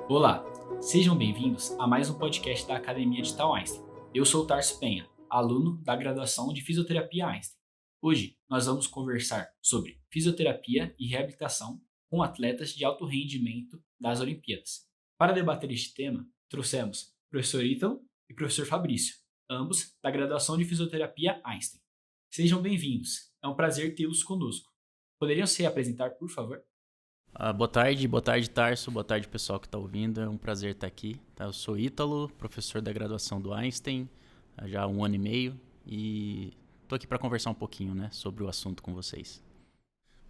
Olá, sejam bem-vindos a mais um podcast da Academia Digital Einstein. Eu sou o Tarso Penha, aluno da graduação de Fisioterapia Einstein. Hoje nós vamos conversar sobre fisioterapia e reabilitação com atletas de alto rendimento das Olimpíadas. Para debater este tema, trouxemos o professor Ítalo e o professor Fabrício, ambos da graduação de Fisioterapia Einstein. Sejam bem-vindos, é um prazer tê-los conosco. Poderiam se apresentar, por favor? Boa tarde Tarso, boa tarde pessoal que está ouvindo, é um prazer estar aqui. Eu sou Ítalo, professor da graduação do Einstein, já há 1 ano e meio, e estou aqui para conversar um pouquinho, sobre o assunto com vocês.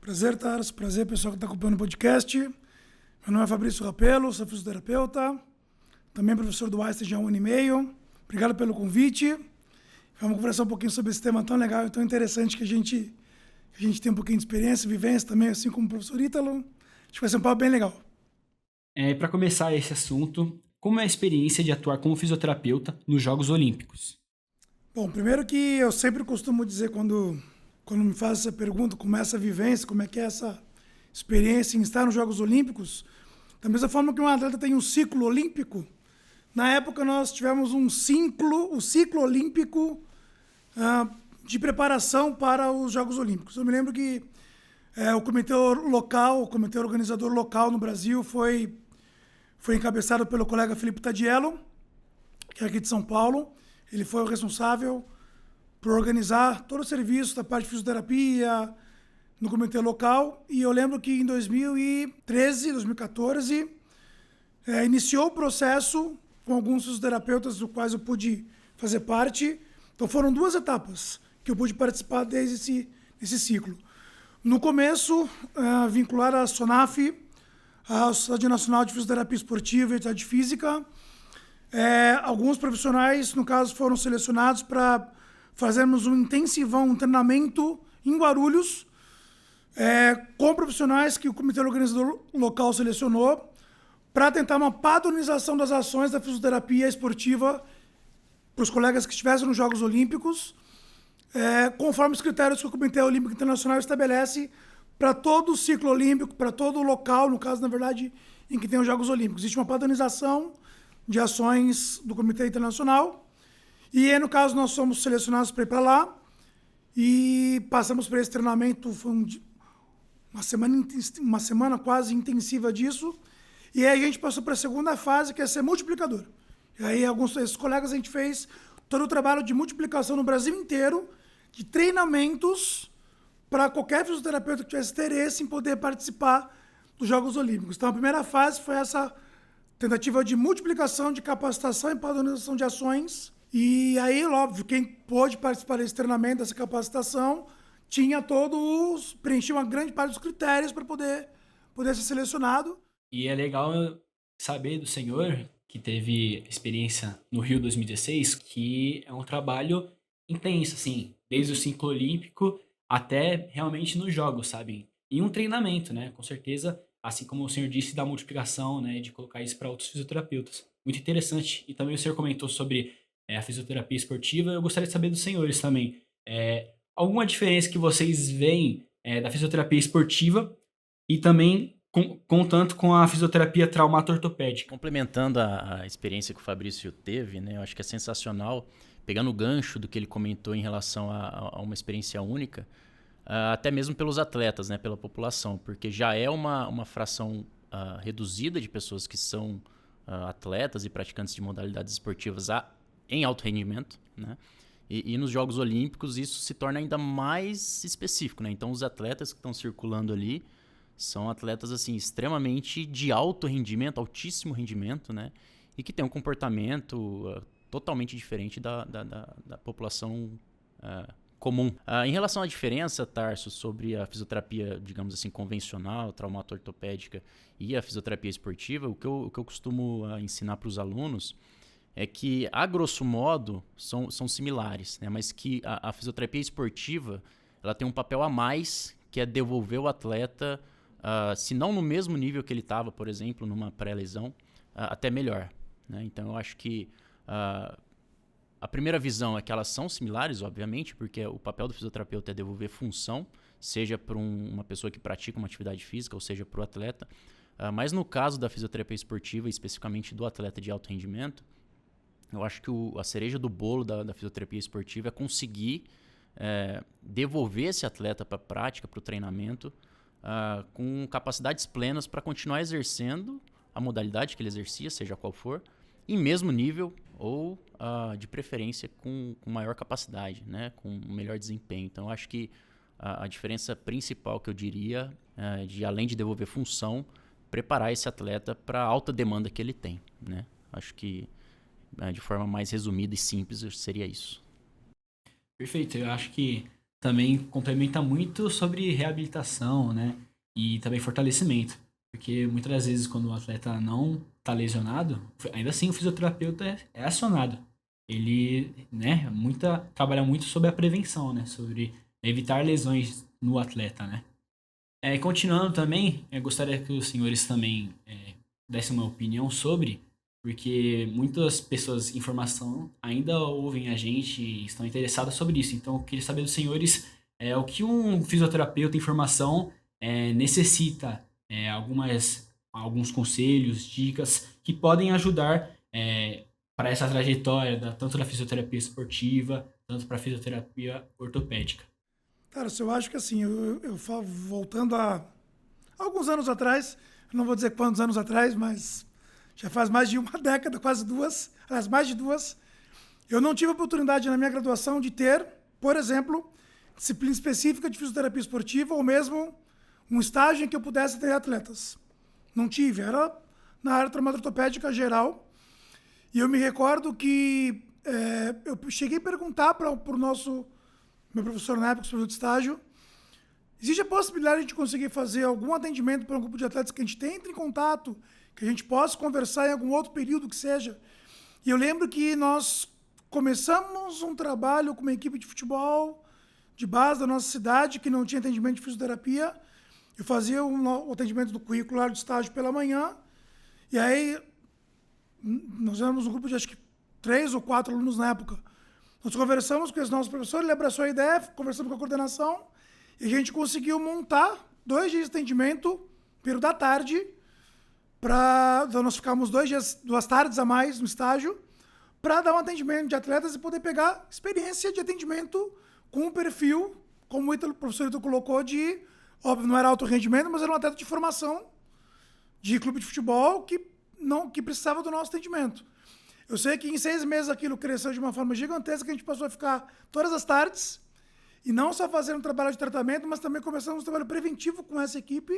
Prazer, Tarso, prazer pessoal que está acompanhando o podcast. Meu nome é Fabrício Rapello, sou fisioterapeuta, também professor do Einstein já há 1 ano e meio. Obrigado pelo convite. Vamos conversar um pouquinho sobre esse tema tão legal e tão interessante que a gente tem um pouquinho de experiência, vivência também, assim como o professor Ítalo. Acho que vai ser um papo bem legal. Para começar esse assunto, como é a experiência de atuar como fisioterapeuta nos Jogos Olímpicos? Bom, primeiro que eu sempre costumo dizer quando me faz essa pergunta, como é essa vivência, como é que é essa experiência em estar nos Jogos Olímpicos, da mesma forma que um atleta tem um ciclo olímpico, na época nós tivemos o ciclo olímpico de preparação para os Jogos Olímpicos. Eu me lembro que o comitê organizador local no Brasil foi encabeçado pelo colega Felipe Tadiello, que é aqui de São Paulo. Ele foi o responsável por organizar todo o serviço da parte de fisioterapia no comitê local. E eu lembro que em 2014, iniciou o processo com alguns fisioterapeutas dos quais eu pude fazer parte. Então foram 2 etapas que eu pude participar desde esse ciclo. No começo, vincular a SONAF, a Sociedade Nacional de Fisioterapia Esportiva e Atividade Física. Alguns profissionais, no caso, foram selecionados para fazermos um intensivão, um treinamento em Guarulhos, com profissionais que o comitê organizador local selecionou, para tentar uma padronização das ações da fisioterapia esportiva para os colegas que estivessem nos Jogos Olímpicos, conforme os critérios que o Comitê Olímpico Internacional estabelece para todo o ciclo olímpico, para todo o local, no caso, na verdade, em que tem os Jogos Olímpicos. Existe uma padronização de ações do Comitê Internacional e, no caso, nós somos selecionados para ir para lá e passamos por esse treinamento, foi uma semana quase intensiva disso, e aí a gente passou para a segunda fase, que é ser multiplicador. E aí, alguns desses colegas, a gente fez todo o trabalho de multiplicação no Brasil inteiro, de treinamentos para qualquer fisioterapeuta que tivesse interesse em poder participar dos Jogos Olímpicos. Então, a primeira fase foi essa tentativa de multiplicação, de capacitação e padronização de ações. E aí, óbvio, quem pôde participar desse treinamento, dessa capacitação, preenchia uma grande parte dos critérios para poder ser selecionado. E é legal saber do senhor, que teve experiência no Rio 2016, que é um trabalho intenso, assim, desde o ciclo olímpico até realmente nos jogos, sabe? E um treinamento, né? Com certeza, assim como o senhor disse, da multiplicação, né? De colocar isso para outros fisioterapeutas. Muito interessante. E também o senhor comentou sobre a fisioterapia esportiva. Eu gostaria de saber dos senhores também. Alguma diferença que vocês veem da fisioterapia esportiva e também contanto com a fisioterapia traumato-ortopédica? Complementando a experiência que o Fabrício teve, eu acho que é sensacional, pegando o gancho do que ele comentou em relação a uma experiência única, até mesmo pelos atletas, pela população, porque já é uma fração reduzida de pessoas que são atletas e praticantes de modalidades esportivas em alto rendimento, E nos Jogos Olímpicos isso se torna ainda mais específico, Então os atletas que estão circulando ali são atletas assim extremamente de alto rendimento, altíssimo rendimento, E que têm um comportamento totalmente diferente da população comum. Em relação à diferença, Tarso, sobre a fisioterapia, digamos assim, convencional, traumato-ortopédica e a fisioterapia esportiva, o que eu costumo ensinar para os alunos é que, a grosso modo, são similares, mas que a fisioterapia esportiva ela tem um papel a mais, que é devolver o atleta, se não no mesmo nível que ele estava, por exemplo, numa pré-lesão, até melhor. Então, eu acho que a primeira visão é que elas são similares, obviamente, porque o papel do fisioterapeuta é devolver função, seja para uma pessoa que pratica uma atividade física, ou seja, para o atleta, Mas no caso da fisioterapia esportiva, especificamente do atleta de alto rendimento, eu acho que a cereja do bolo da fisioterapia esportiva é conseguir devolver esse atleta para a prática, para o treinamento, com capacidades plenas para continuar exercendo a modalidade que ele exercia, seja qual for, em mesmo nível ou, de preferência, com maior capacidade, né? Com melhor desempenho. Então, eu acho que a diferença principal que eu diria de, além de devolver função, preparar esse atleta para a alta demanda que ele tem, né? Acho que, de forma mais resumida e simples, seria isso. Perfeito, eu acho que também complementa muito sobre reabilitação, né? E também fortalecimento. Porque muitas das vezes quando o atleta não está lesionado, ainda assim o fisioterapeuta é acionado. Ele, né, trabalha muito sobre a prevenção, né? Sobre evitar lesões no atleta, né? Continuando também, eu gostaria que os senhores também dessem uma opinião sobre, porque muitas pessoas em formação ainda ouvem a gente e estão interessadas sobre isso. Então, eu queria saber dos senhores o que um fisioterapeuta em formação necessita, alguns conselhos, dicas que podem ajudar para essa trajetória, tanto da fisioterapia esportiva, tanto para a fisioterapia ortopédica. Cara, eu acho que assim, eu falo, voltando a alguns anos atrás, eu não vou dizer quantos anos atrás, mas já faz mais de uma década, quase duas, aliás, mais de duas, eu não tive a oportunidade na minha graduação de ter, por exemplo, disciplina específica de fisioterapia esportiva ou mesmo um estágio em que eu pudesse ter atletas. Não tive, era na área traumato-ortopédica geral. E eu me recordo que eu cheguei a perguntar para o meu professor na época, professor de estágio, existe a possibilidade de a gente conseguir fazer algum atendimento para um grupo de atletas que a gente entre em contato, que a gente possa conversar em algum outro período que seja. E eu lembro que nós começamos um trabalho com uma equipe de futebol de base da nossa cidade, que não tinha atendimento de fisioterapia. Eu fazia o atendimento do curricular de estágio pela manhã, e aí nós éramos um grupo de acho que 3 ou 4 alunos na época. Nós conversamos com esse nosso professor, ele abraçou a ideia, conversamos com a coordenação, e a gente conseguiu montar 2 dias de atendimento, período da tarde, então nós ficamos 2 tardes a mais no estágio, para dar um atendimento de atletas e poder pegar experiência de atendimento com um perfil, como o professor Ítalo colocou, óbvio, não era alto rendimento, mas era um atleta de formação de clube de futebol que precisava do nosso atendimento. Eu sei que em 6 meses aquilo cresceu de uma forma gigantesca, que a gente passou a ficar todas as tardes, e não só fazendo um trabalho de tratamento, mas também começamos um trabalho preventivo com essa equipe,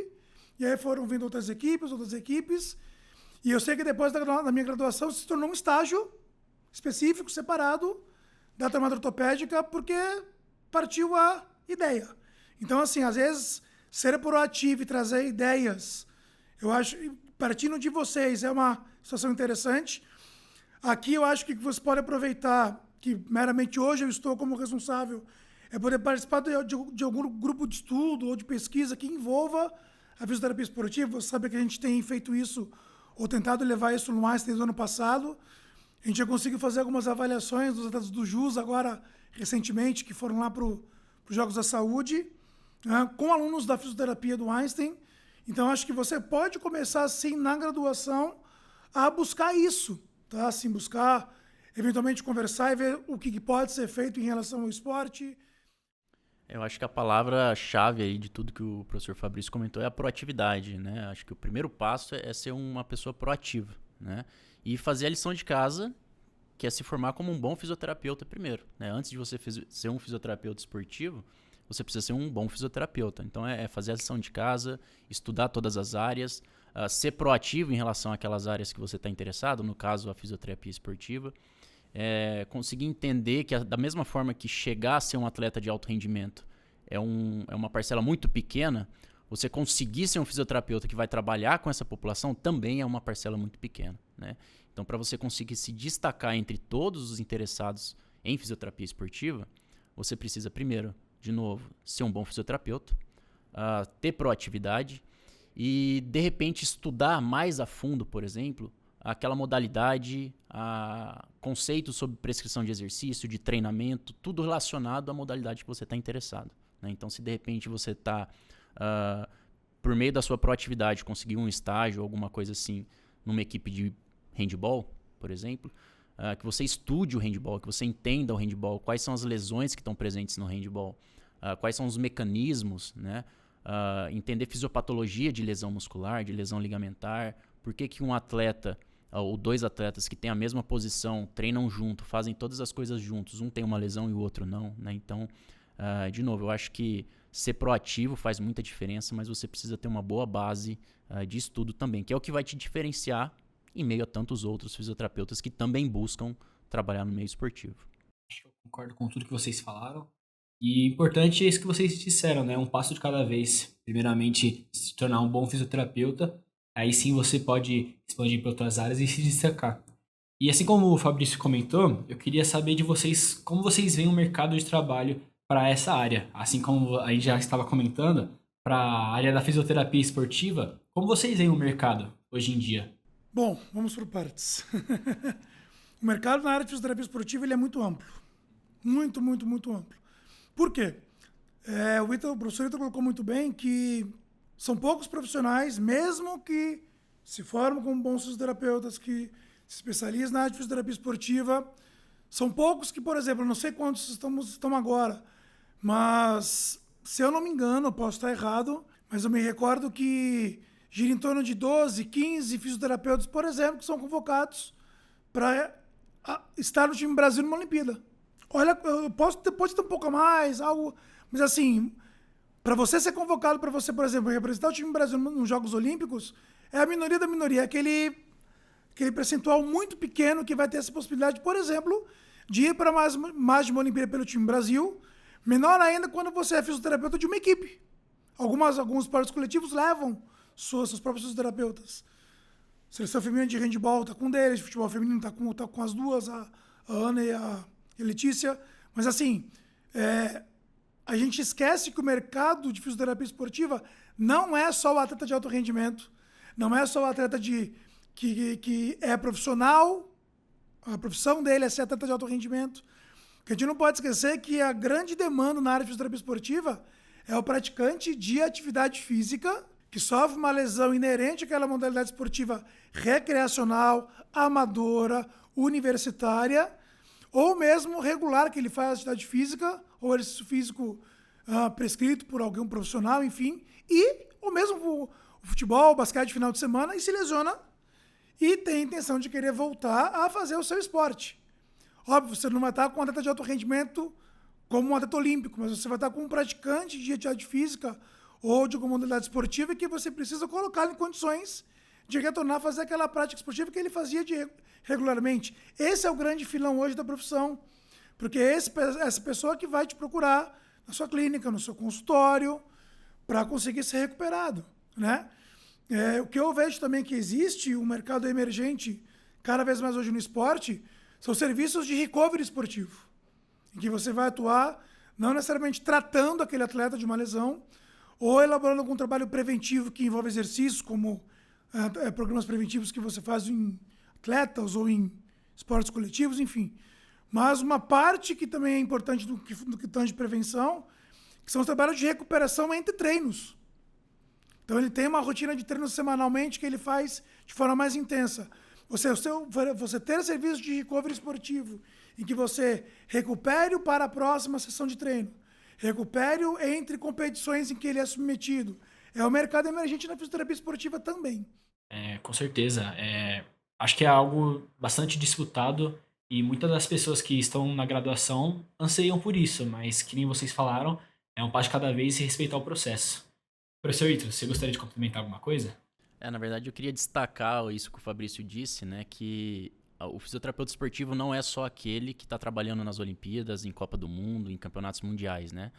e aí foram vindo outras equipes, e eu sei que depois da minha graduação se tornou um estágio específico, separado, da traumato-ortopédica, porque partiu a ideia. Então, assim, às vezes, ser proativo e trazer ideias, eu acho, partindo de vocês, é uma situação interessante. Aqui eu acho que você pode aproveitar, que meramente hoje eu estou como responsável, é poder participar de algum grupo de estudo ou de pesquisa que envolva a fisioterapia esportiva. Você sabe que a gente tem feito isso, ou tentado levar isso no Einstein do ano passado. A gente já conseguiu fazer algumas avaliações dos atletas do JUS agora, recentemente, que foram lá para os Jogos da Saúde, com alunos da fisioterapia do Einstein. Então, acho que você pode começar, assim, na graduação, a buscar isso, tá? Assim, buscar, eventualmente, conversar e ver o que pode ser feito em relação ao esporte. Eu acho que a palavra-chave aí de tudo que o professor Fabrício comentou é a proatividade, né? Acho que o primeiro passo é ser uma pessoa proativa, né? E fazer a lição de casa, que é se formar como um bom fisioterapeuta primeiro, né? Antes de você ser um fisioterapeuta esportivo, você precisa ser um bom fisioterapeuta. Então, é fazer a lição de casa, estudar todas as áreas, ser proativo em relação àquelas áreas que você está interessado, no caso, a fisioterapia esportiva. Conseguir entender que, da mesma forma que chegar a ser um atleta de alto rendimento é uma parcela muito pequena, você conseguir ser um fisioterapeuta que vai trabalhar com essa população também é uma parcela muito pequena, né? Então, para você conseguir se destacar entre todos os interessados em fisioterapia esportiva, você precisa, primeiro, de novo, ser um bom fisioterapeuta, ter proatividade e, de repente, estudar mais a fundo, por exemplo, aquela modalidade, conceitos sobre prescrição de exercício, de treinamento, tudo relacionado à modalidade que você está interessado, né? Então, se de repente você está por meio da sua proatividade, conseguir um estágio, alguma coisa assim, numa equipe de handball, por exemplo, que você estude o handball, que você entenda o handball, quais são as lesões que estão presentes no handball, quais são os mecanismos, né? Entender fisiopatologia de lesão muscular, de lesão ligamentar, por que um atleta ou dois atletas que têm a mesma posição, treinam junto, fazem todas as coisas juntos, um tem uma lesão e o outro não, né? Então, de novo, eu acho que ser proativo faz muita diferença, mas você precisa ter uma boa base de estudo também, que é o que vai te diferenciar em meio a tantos outros fisioterapeutas que também buscam trabalhar no meio esportivo. Eu concordo com tudo que vocês falaram. E importante é isso que vocês disseram, né? Um passo de cada vez. Primeiramente, se tornar um bom fisioterapeuta. Aí sim você pode expandir para outras áreas e se destacar. E assim como o Fabrício comentou, eu queria saber de vocês como vocês veem o mercado de trabalho para essa área. Assim como a gente já estava comentando, para a área da fisioterapia esportiva, como vocês veem o mercado hoje em dia? Bom, vamos por partes. O mercado na área de fisioterapia esportiva ele é muito amplo. Muito, muito, muito amplo. Por quê? O professor Ítalo colocou muito bem que são poucos profissionais, mesmo que se formam como bons fisioterapeutas, que se especializam na área de fisioterapia esportiva. São poucos que, por exemplo, eu não sei quantos estão agora, mas, se eu não me engano, eu posso estar errado, mas eu me recordo que gira em torno de 12, 15 fisioterapeutas, por exemplo, que são convocados para estar no time Brasil numa Olimpíada. Olha, pode ter um pouco a mais, algo, mas assim, para você ser convocado, para você, por exemplo, representar o time Brasil nos Jogos Olímpicos, é a minoria da minoria, é aquele percentual muito pequeno que vai ter essa possibilidade, por exemplo, de ir para mais de uma Olimpíada pelo time Brasil, menor ainda quando você é fisioterapeuta de uma equipe. Alguns esportes coletivos levam seus próprios fisioterapeutas. Seleção feminina de handball está com um deles, futebol feminino está com as duas, a Ana e a Letícia. Mas assim, a gente esquece que o mercado de fisioterapia esportiva não é só o atleta de alto rendimento, não é só o atleta que é profissional, a profissão dele é ser atleta de alto rendimento. Porque a gente não pode esquecer que a grande demanda na área de fisioterapia esportiva é o praticante de atividade física que sofre uma lesão inerente àquela modalidade esportiva recreacional, amadora, universitária, ou mesmo regular, que ele faz atividade física, ou exercício físico prescrito por algum profissional, enfim, ou mesmo o futebol, o basquete de final de semana, e se lesiona e tem a intenção de querer voltar a fazer o seu esporte. Óbvio, você não vai estar com um atleta de alto rendimento como um atleta olímpico, mas você vai estar com um praticante de atividade física ou de alguma modalidade esportiva que você precisa colocar em condições de retornar a fazer aquela prática esportiva que ele fazia regularmente. Esse é o grande filão hoje da profissão, porque é essa pessoa que vai te procurar na sua clínica, no seu consultório, para conseguir ser recuperado, né? O que eu vejo também que existe um mercado emergente cada vez mais hoje no esporte são serviços de recovery esportivo, em que você vai atuar não necessariamente tratando aquele atleta de uma lesão ou elaborando algum trabalho preventivo que envolve exercícios, como programas preventivos que você faz em atletas ou em esportes coletivos, enfim. Mas uma parte que também é importante do que tange prevenção, que são os trabalhos de recuperação entre treinos. Então ele tem uma rotina de treinos semanalmente que ele faz de forma mais intensa. Você ter serviço de recovery esportivo, em que você recupere para a próxima sessão de treino, recupere entre competições em que ele é submetido. É o mercado emergente na fisioterapia esportiva também. Com certeza. Acho que é algo bastante disputado e muitas das pessoas que estão na graduação anseiam por isso, mas que nem vocês falaram, é um passo de cada vez e respeitar o processo. Professor Ítalo, você gostaria de complementar alguma coisa? Na verdade, eu queria destacar isso que o Fabrício disse, né, que o fisioterapeuta esportivo não é só aquele que está trabalhando nas Olimpíadas, em Copa do Mundo, em campeonatos mundiais, né?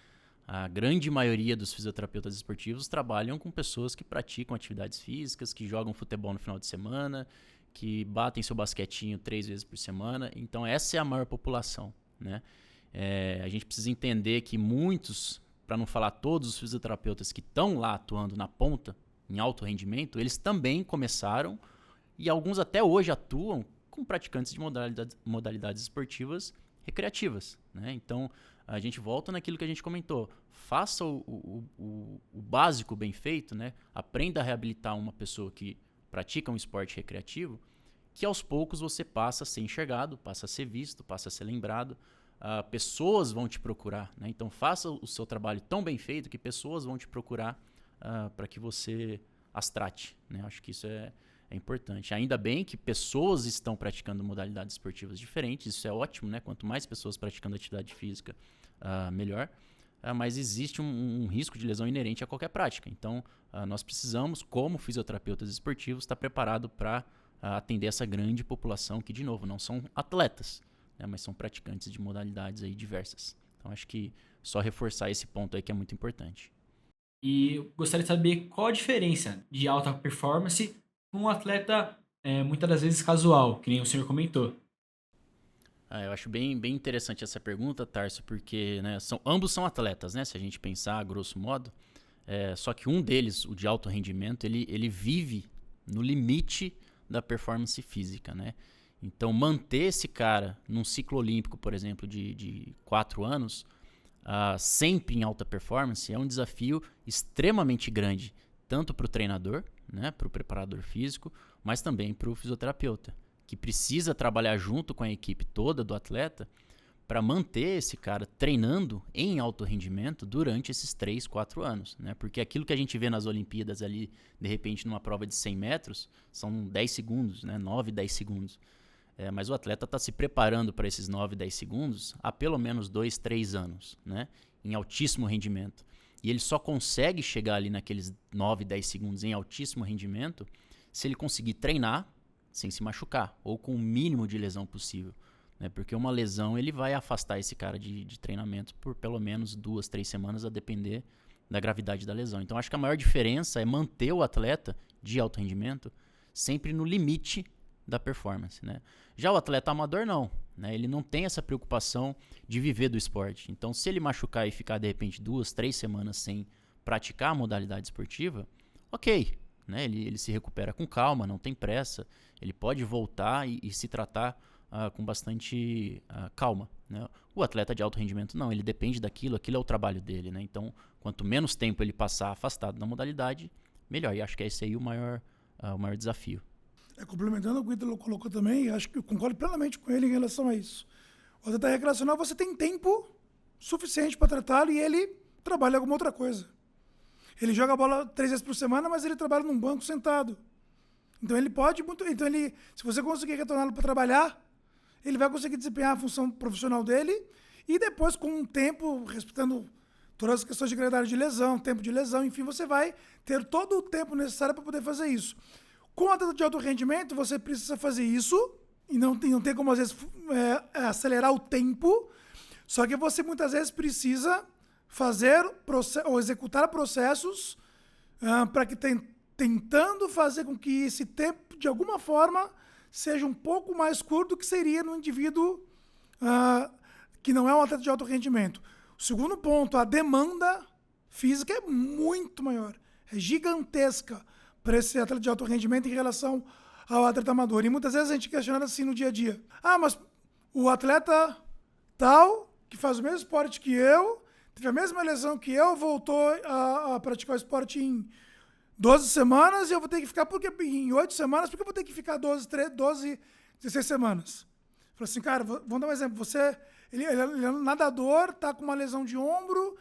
A grande maioria dos fisioterapeutas esportivos trabalham com pessoas que praticam atividades físicas, que jogam futebol no final de semana, que batem seu basquetinho 3 vezes por semana. Então, essa é a maior população, né? A gente precisa entender que muitos, para não falar todos os fisioterapeutas que estão lá atuando na ponta, em alto rendimento, eles também começaram, e alguns até hoje atuam com praticantes de modalidades esportivas recreativas, né? Então, a gente volta naquilo que a gente comentou. Faça o básico bem feito, né? Aprenda a reabilitar uma pessoa que pratica um esporte recreativo, que aos poucos você passa a ser enxergado, passa a ser visto, passa a ser lembrado. Pessoas vão te procurar, né? Então faça o seu trabalho tão bem feito que pessoas vão te procurar para que você as trate, né? Acho que isso é importante. Ainda bem que pessoas estão praticando modalidades esportivas diferentes, isso é ótimo, né? Quanto mais pessoas praticando atividade física, melhor. Mas existe um risco de lesão inerente a qualquer prática. Então, nós precisamos, como fisioterapeutas esportivos, estar preparados para atender essa grande população que, de novo, não são atletas, né? Mas são praticantes de modalidades aí diversas. Então, acho que só reforçar esse ponto aí que é muito importante. E eu gostaria de saber qual a diferença de alta performance com um atleta muitas das vezes casual, que nem o senhor comentou. Eu acho bem interessante essa pergunta, Tarso, porque, né, ambos são atletas, né? Se a gente pensar a grosso modo. Só que um deles, o de alto rendimento, ele vive no limite da performance física, né? Então, manter esse cara num ciclo olímpico, por exemplo, de 4 anos, sempre em alta performance, é um desafio extremamente grande, tanto para o treinador, né, para o preparador físico, mas também para o fisioterapeuta, que precisa trabalhar junto com a equipe toda do atleta para manter esse cara treinando em alto rendimento durante esses 3, 4 anos, né? Porque aquilo que a gente vê nas Olimpíadas ali, de repente, numa prova de 100 metros, são 10 segundos, né? 9, 10 segundos. Mas o atleta está se preparando para esses 9, 10 segundos há pelo menos 2, 3 anos, né? Em altíssimo rendimento. E ele só consegue chegar ali naqueles 9, 10 segundos em altíssimo rendimento se ele conseguir treinar sem se machucar, ou com o mínimo de lesão possível, né? Porque uma lesão ele vai afastar esse cara de treinamento por pelo menos 2, 3 semanas, a depender da gravidade da lesão. Então acho que a maior diferença é manter o atleta de alto rendimento sempre no limite da performance, né? Já o atleta amador não, né? Ele não tem essa preocupação de viver do esporte. Então se ele machucar e ficar de repente 2, 3 semanas sem praticar a modalidade esportiva, ok, né? Ele se recupera com calma, não tem pressa, ele pode voltar e se tratar com bastante calma, né? O atleta de alto rendimento não, ele depende daquilo, aquilo é o trabalho dele, né? Então, quanto menos tempo ele passar afastado da modalidade, melhor. E acho que esse aí é o maior desafio. Complementando o que o Ítalo colocou também, acho que eu concordo plenamente com ele em relação a isso. O atleta recreacional, você tem tempo suficiente para tratá-lo e ele trabalha alguma outra coisa. Ele joga a bola 3 vezes por semana, mas ele trabalha num banco sentado. Então ele pode muito. Então se você conseguir retorná-lo para trabalhar, ele vai conseguir desempenhar a função profissional dele e depois, com o tempo, respeitando todas as questões de gravidade de lesão, tempo de lesão, enfim, você vai ter todo o tempo necessário para poder fazer isso. Com o atleta de alto rendimento, você precisa fazer isso e não tem como, às vezes, acelerar o tempo, só que você muitas vezes precisa fazer ou executar processos para que tentando fazer com que esse tempo, de alguma forma, seja um pouco mais curto do que seria no indivíduo que não é um atleta de alto rendimento. O segundo ponto, a demanda física é muito maior, é gigantesca para esse atleta de alto rendimento em relação ao atleta amador. E muitas vezes a gente questiona assim no dia a dia. Mas o atleta tal, que faz o mesmo esporte que eu, teve a mesma lesão que eu, voltou a praticar o esporte em 12 semanas e eu vou ter que ficar em 8 semanas, porque eu vou ter que ficar 12, 16 semanas. Falei assim, cara, vamos dar um exemplo. Ele é um nadador, tá com uma lesão de ombro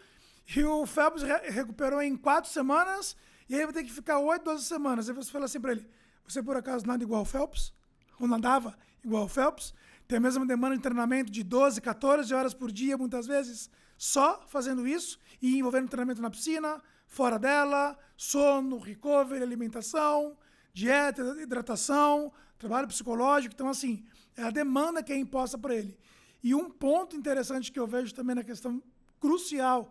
e o Phelps recuperou em 4 semanas e aí vai ter que ficar 8, 12 semanas. Aí você fala assim pra ele, você por acaso nada igual ao Phelps? Ou nadava igual ao Phelps? Tem a mesma demanda de treinamento de 12, 14 horas por dia, muitas vezes, só fazendo isso e envolvendo treinamento na piscina, fora dela, sono, recovery, alimentação, dieta, hidratação, trabalho psicológico. Então, assim, é a demanda que é imposta para ele. E um ponto interessante que eu vejo também na questão crucial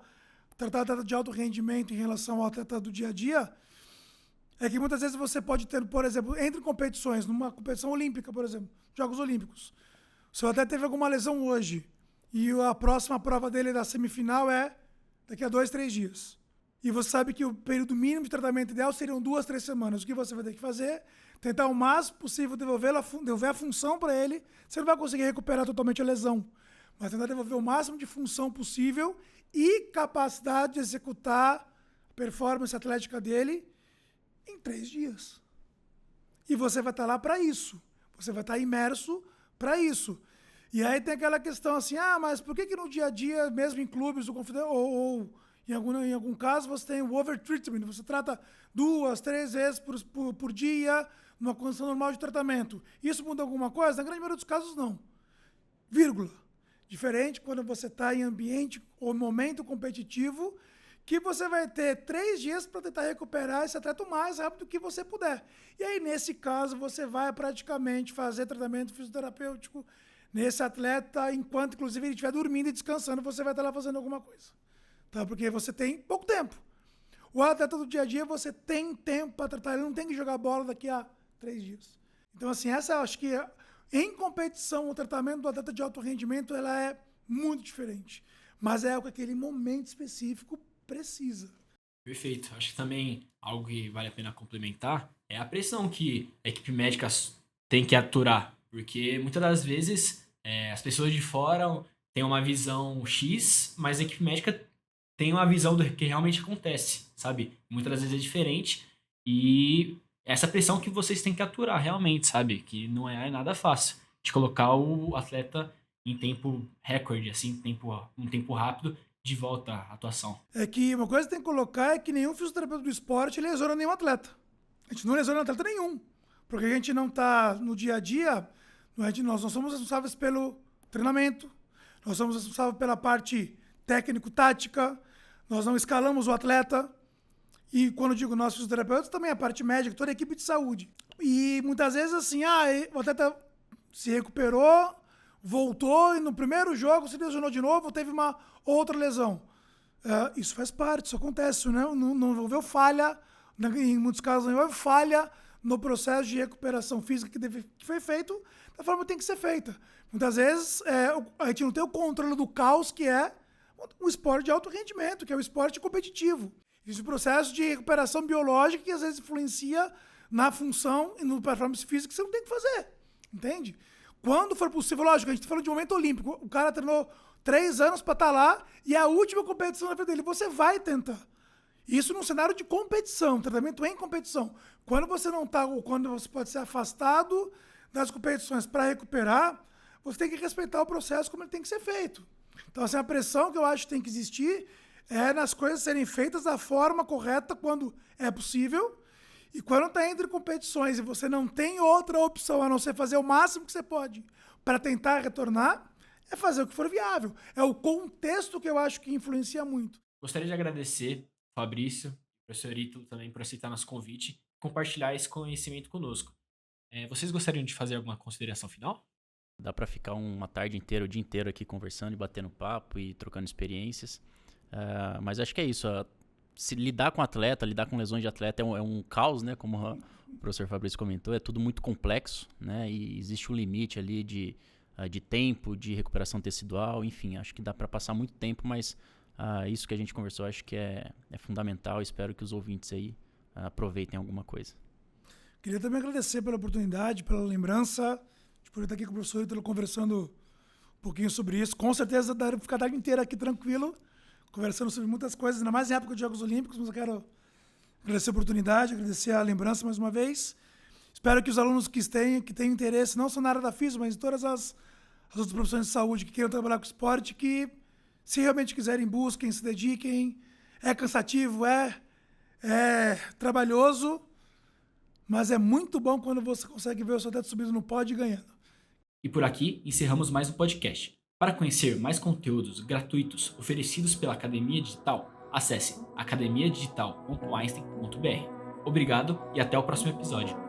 tratar atleta de alto rendimento em relação ao atleta do dia a dia é que muitas vezes você pode ter, por exemplo, entre competições, numa competição olímpica, por exemplo, Jogos Olímpicos, o seu atleta teve alguma lesão hoje e a próxima prova dele da semifinal é daqui a 2, 3 dias. E você sabe que o período mínimo de tratamento ideal seriam 2, 3 semanas. O que você vai ter que fazer? Tentar o máximo possível devolver a função para ele. Você não vai conseguir recuperar totalmente a lesão. mas tentar devolver o máximo de função possível e capacidade de executar a performance atlética dele em 3 dias. E você vai estar lá para isso. Você vai estar imerso para isso. E aí tem aquela questão assim, mas por que no dia a dia, mesmo em clubes ou em algum caso, você tem o overtreatment, você trata 2, 3 vezes por dia, numa condição normal de tratamento. Isso muda alguma coisa? Na grande maioria dos casos, não. Vírgula. Diferente quando você está em ambiente ou momento competitivo, que você vai ter 3 dias para tentar recuperar esse atleta o mais rápido que você puder. E aí, nesse caso, você vai praticamente fazer tratamento fisioterapêutico nesse atleta, enquanto, inclusive, ele estiver dormindo e descansando, você vai estar lá fazendo alguma coisa. Tá? Porque você tem pouco tempo. O atleta do dia a dia, você tem tempo para tratar, ele não tem que jogar bola daqui a 3 dias. Então, assim, essa eu acho que, em competição, o tratamento do atleta de alto rendimento, ela é muito diferente. Mas é o que aquele momento específico precisa. Perfeito. Acho que também algo que vale a pena complementar é a pressão que a equipe médica tem que aturar. Porque muitas das vezes as pessoas de fora têm uma visão X, mas a equipe médica tem uma visão do que realmente acontece, sabe? Muitas das vezes é diferente e essa pressão que vocês têm que aturar realmente, sabe? Que não é nada fácil de colocar o atleta em tempo recorde, assim, um tempo rápido, de volta à atuação. É que uma coisa que tem que colocar é que nenhum fisioterapeuta do esporte lesiona nenhum atleta. A gente não lesiona atleta nenhum. Porque a gente não está no dia a dia, nós não somos responsáveis pelo treinamento, nós somos responsáveis pela parte técnico-tática, nós não escalamos o atleta. E quando eu digo nós fisioterapeutas, também a parte médica, toda a equipe de saúde. E muitas vezes assim, o atleta se recuperou, voltou e no primeiro jogo se lesionou de novo, teve uma outra lesão. Isso faz parte, isso acontece, né? Não envolveu falha, em muitos casos não envolveu falha no processo de recuperação física que foi feito da forma que tem que ser feita. Muitas vezes a gente não tem o controle do caos que é o esporte de alto rendimento, que é o esporte competitivo. Existe um processo de recuperação biológica que às vezes influencia na função e no performance física que você não tem que fazer, entende? Quando for possível, lógico, a gente está falando de momento olímpico, o cara treinou 3 anos para estar lá e é a última competição da vida dele, você vai tentar. Isso num cenário de competição, tratamento em competição. Quando você não está, ou quando você pode ser afastado das competições para recuperar, você tem que respeitar o processo como ele tem que ser feito. Então, assim, a pressão que eu acho que tem que existir é nas coisas serem feitas da forma correta quando é possível. E quando está entre competições e você não tem outra opção a não ser fazer o máximo que você pode para tentar retornar, é fazer o que for viável. É o contexto que eu acho que influencia muito. Gostaria de agradecer Fabrício, professor Ítalo também por aceitar nosso convite e compartilhar esse conhecimento conosco. Vocês gostariam de fazer alguma consideração final? Dá para ficar uma tarde inteira, o dia inteiro aqui conversando e batendo papo e trocando experiências. Mas acho que é isso. Se lidar com atleta, lidar com lesões de atleta é um caos, né? Como o professor Fabrício comentou, é tudo muito complexo, né? E existe um limite ali de tempo, de recuperação tecidual, enfim, acho que dá para passar muito tempo, mas isso que a gente conversou acho que é fundamental. Espero que os ouvintes aí aproveitem alguma coisa. Queria também agradecer pela oportunidade, pela lembrança, de poder estar aqui com o professor Ítalo conversando um pouquinho sobre isso. Com certeza dá para ficar a tarde inteira aqui tranquilo, conversando sobre muitas coisas, ainda mais em época de Jogos Olímpicos, mas eu quero agradecer a oportunidade, agradecer a lembrança mais uma vez. Espero que os alunos que tenham interesse, não só na área da física, mas em todas as outras profissões de saúde que queiram trabalhar com esporte, que se realmente quiserem, busquem, se dediquem. É cansativo, é trabalhoso, mas é muito bom quando você consegue ver o seu atleta subindo no pódio e ganhando. E por aqui encerramos mais um podcast. Para conhecer mais conteúdos gratuitos oferecidos pela Academia Digital, acesse academiadigital.einstein.br. Obrigado e até o próximo episódio.